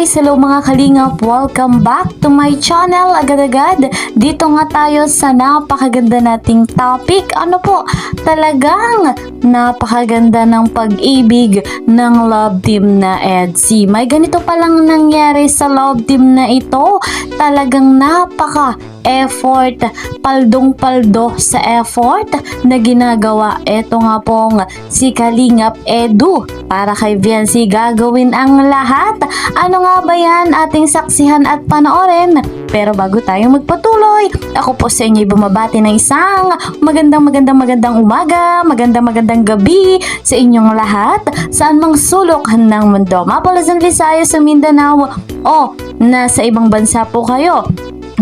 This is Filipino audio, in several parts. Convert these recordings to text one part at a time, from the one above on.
guys! Hello mga kalingap! Welcome back to my channel agad-agad. Dito nga tayo sa napakaganda nating topic. Ano po? Talagang napakaganda ng pag-ibig ng love team na EDSI. May ganito palang nangyari sa love team na ito. Talagang effort, paldong-paldo sa effort na ginagawa. Ito nga pong si Kalingap Edu para kay Viancy gagawin ang lahat. Ano nga ba yan? Ating saksihan at panoorin. Pero bago tayo magpatuloy, ako po sa inyo bumabati ng isang magandang umaga, magandang gabi sa inyong lahat, saan mang sulok ng mundo. Mapalazan Visayas sa Mindanao o nasa ibang bansa po kayo,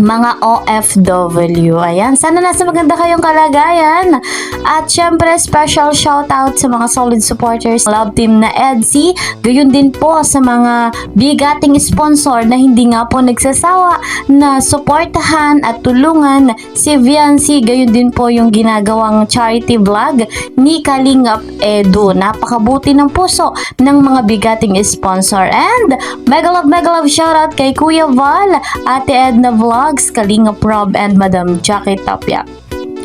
mga OFW. Ayan, sana nasa maganda kayong kalagayan. At syempre, special shoutout sa mga solid supporters love team na EDSI. Gayon din po sa mga bigating sponsor na hindi nga po nagsasawa na suportahan at tulungan si Viancy. Gayon din po yung ginagawang charity vlog ni Kalingap Edu. Napakabuti ng puso ng mga bigating sponsor. And mega love shoutout kay Kuya Val, Ate Edna Vlogs, Kalingap Rob, and Madam Jackie Tapia.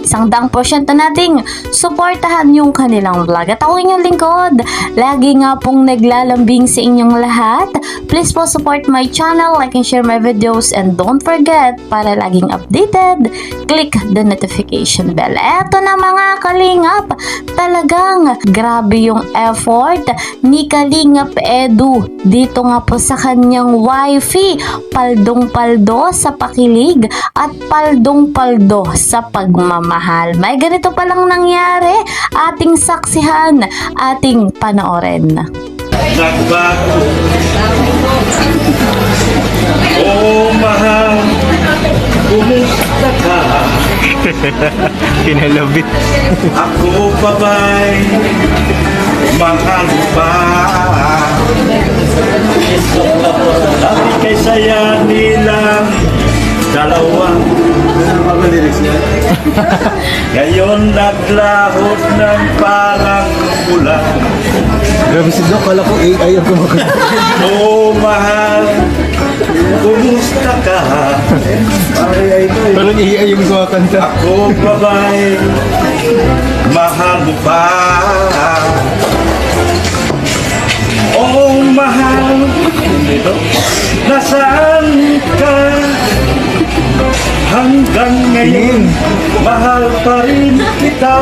100% nating suportahan yung kanilang vlog. At ako inyong lingkod, lagi nga pong naglalambing sa inyong lahat. Please po support my channel, like and share my videos, and don't forget, para laging updated, click the notification bell. Eto na mga kalingap, talagang grabe yung effort ni Kalingap Edu dito nga po sa kanyang wifey. Paldong-paldo sa pakilig at paldong-paldo sa pagmamahal. May ganito palang nangyari, ating saksihan, ating panoorin. Nagbago. Oh, mahal, kumusta ka? Kinalabit. Ako pa ba'y mahal pa? Dati kay saya nilang dalawa. Ngayon naglahot ng parang ulan. Grabe si Doc, kala ko AI ang kumakanta. Oh, mahal, kumusta ka? Parang AI yung kumakanta. Ako pa ba'y mahal mo pa? Oh, mahal, nasaan ka? Hanggang ngayon, mahal pa rin kita.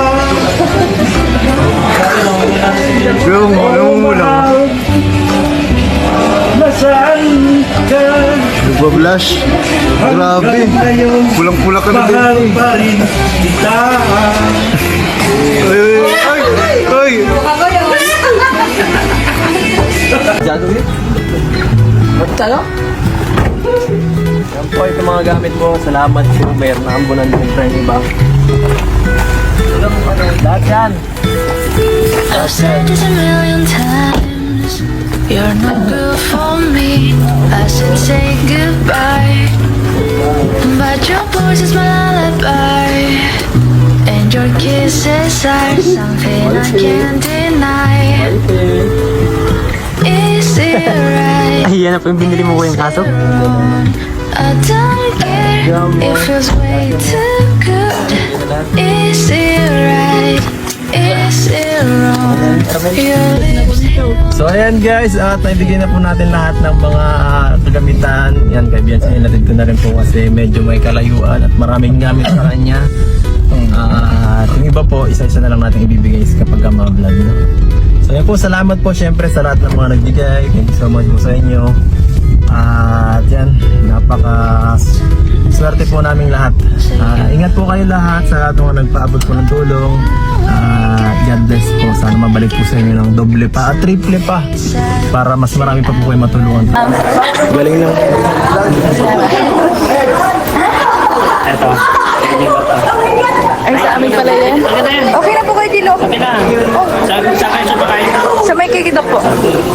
Yung mahal, nasaan ka? Nagbablash. Grabe. Hanggang ngayon, Pulang-pula ka na din. mahal pa rin kita. Ay! Yan po ito mga gamit mo. Salamat Silver na ambunan ng friend iba. Lahat yan. I've said this a million times. You're not good for me. I should say goodbye, but your voice is my lullaby, and your kisses are something I can't deny. Is it right? Ay, yan na po yung binili mo ko yung kaso. I don't care. It feels way too good. Is it right? Is it wrong? Your lips. So ayan guys, at naibigay na po natin lahat ng mga kagamitan. Yan kay Biancy, natin ko na rin po kasi medyo may kalayuan at maraming gamit sa kanya. At yung iba po, isa-isa na lang natin ibibigay kapag mga vlog. No? So yan po, salamat po syempre sa lahat ng mga nagbigay. Thank you so much po sa inyo. At yan, swerte po naming lahat. Ingat po kayo lahat sa lahat ng nagpaabot po ng tulong. God bless po. Sana mabalik po sa inyo ng doble pa at triple pa para mas marami pa po kayo matulungan. Galing lang. Eto. Ay, sa amin pala yan. Okay na po kayo, Dilo. Okay na. Sa kayo sa bakay. Sa may kikidok po.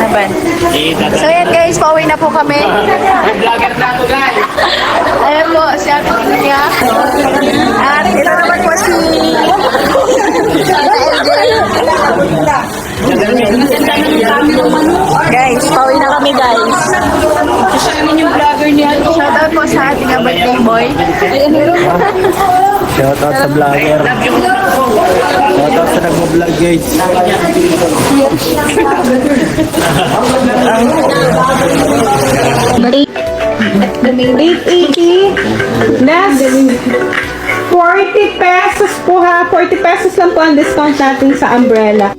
Aban. So yan guys, pauwi na po kami. Vlogger na ako guys. Ayan po, si Ate niya. At ito naman po si Guys, pauwi na kami guys. Shout out sa vlogger. Shout out sa nagmo-vlog guys. Last 40 pesos po ha. 40 pesos lang po ang discount natin sa umbrella.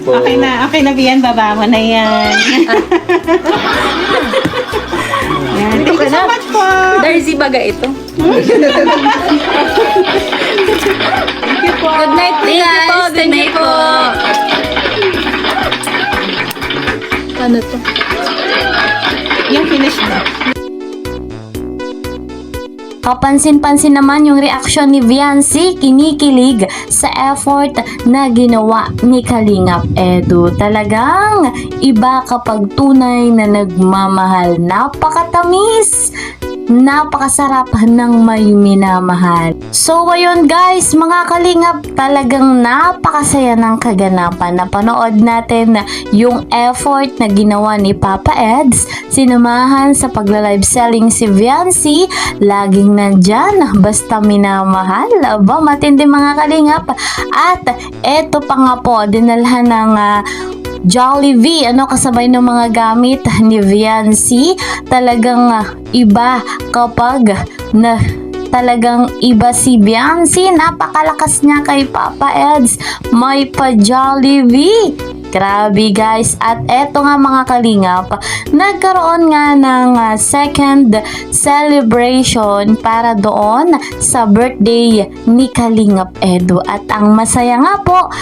Okay na Bian, baba mo na yan. Yan. Thank you so much po. Darcy baga ito. Good night, guys. Good night po. Ano to? Yung finish na. Kapansin-pansin naman yung reaksyon ni Viancy, kinikilig sa effort na ginawa ni Kalingap Edu. Talagang iba kapag tunay na nagmamahal. Napakatamis! Napakasarap ng may minamahal. So ayun guys, mga Kalingap, talagang napakasaya ng kaganapan. Napanood natin yung effort na ginawa ni Papa Eds, sinamahan sa pagla-live selling si Viancy, laging nandyan, basta minamahal. Aba, matindi mga Kalingap. At eto pa nga po, dinalhan ng Jollibee, kasabay ng mga gamit ni Viancy. Talagang iba kapag talagang iba si Viancy. Napakalakas niya kay Papa Eds. May pa Jollibee. Grabe guys. At eto nga mga Kalingap, nagkaroon nga ng second celebration para doon sa birthday ni Kalingap Edu. At ang masaya nga po,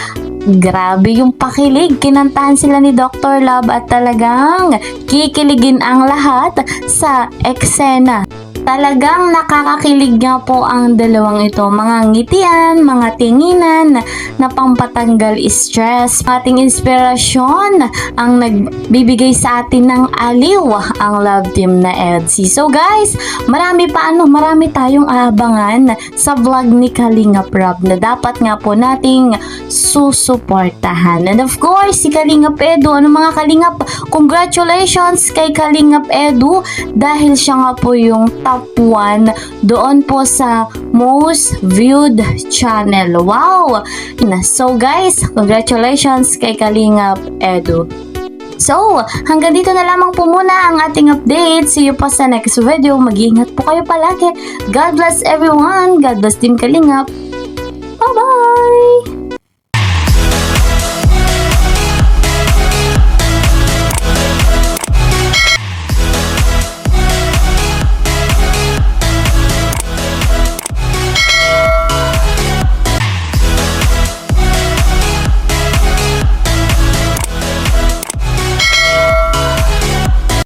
grabe yung pakilig. Kinantahan sila ni Dr. Love at talagang kikiligin ang lahat sa eksena. Talagang nakakakilig nga po ang dalawang ito. Mga ngitian, mga tinginan na pampatanggal stress. Ating inspirasyon ang nagbibigay sa atin ng aliw ang love team na EDSI. So guys, marami tayong aabangan sa vlog ni Kalingap Rob na dapat nga po nating susuportahan. And of course, si Kalingap Edu, mga Kalingap, congratulations kay Kalingap Edu dahil siya nga po yung top 1 doon po sa most viewed channel. Wow! So guys, congratulations kay Kalingap Edu. So, hanggang dito na lamang po muna ang ating update. See you pa sa next video. Mag-iingat po kayo palagi. God bless everyone. God bless Team Kalingap.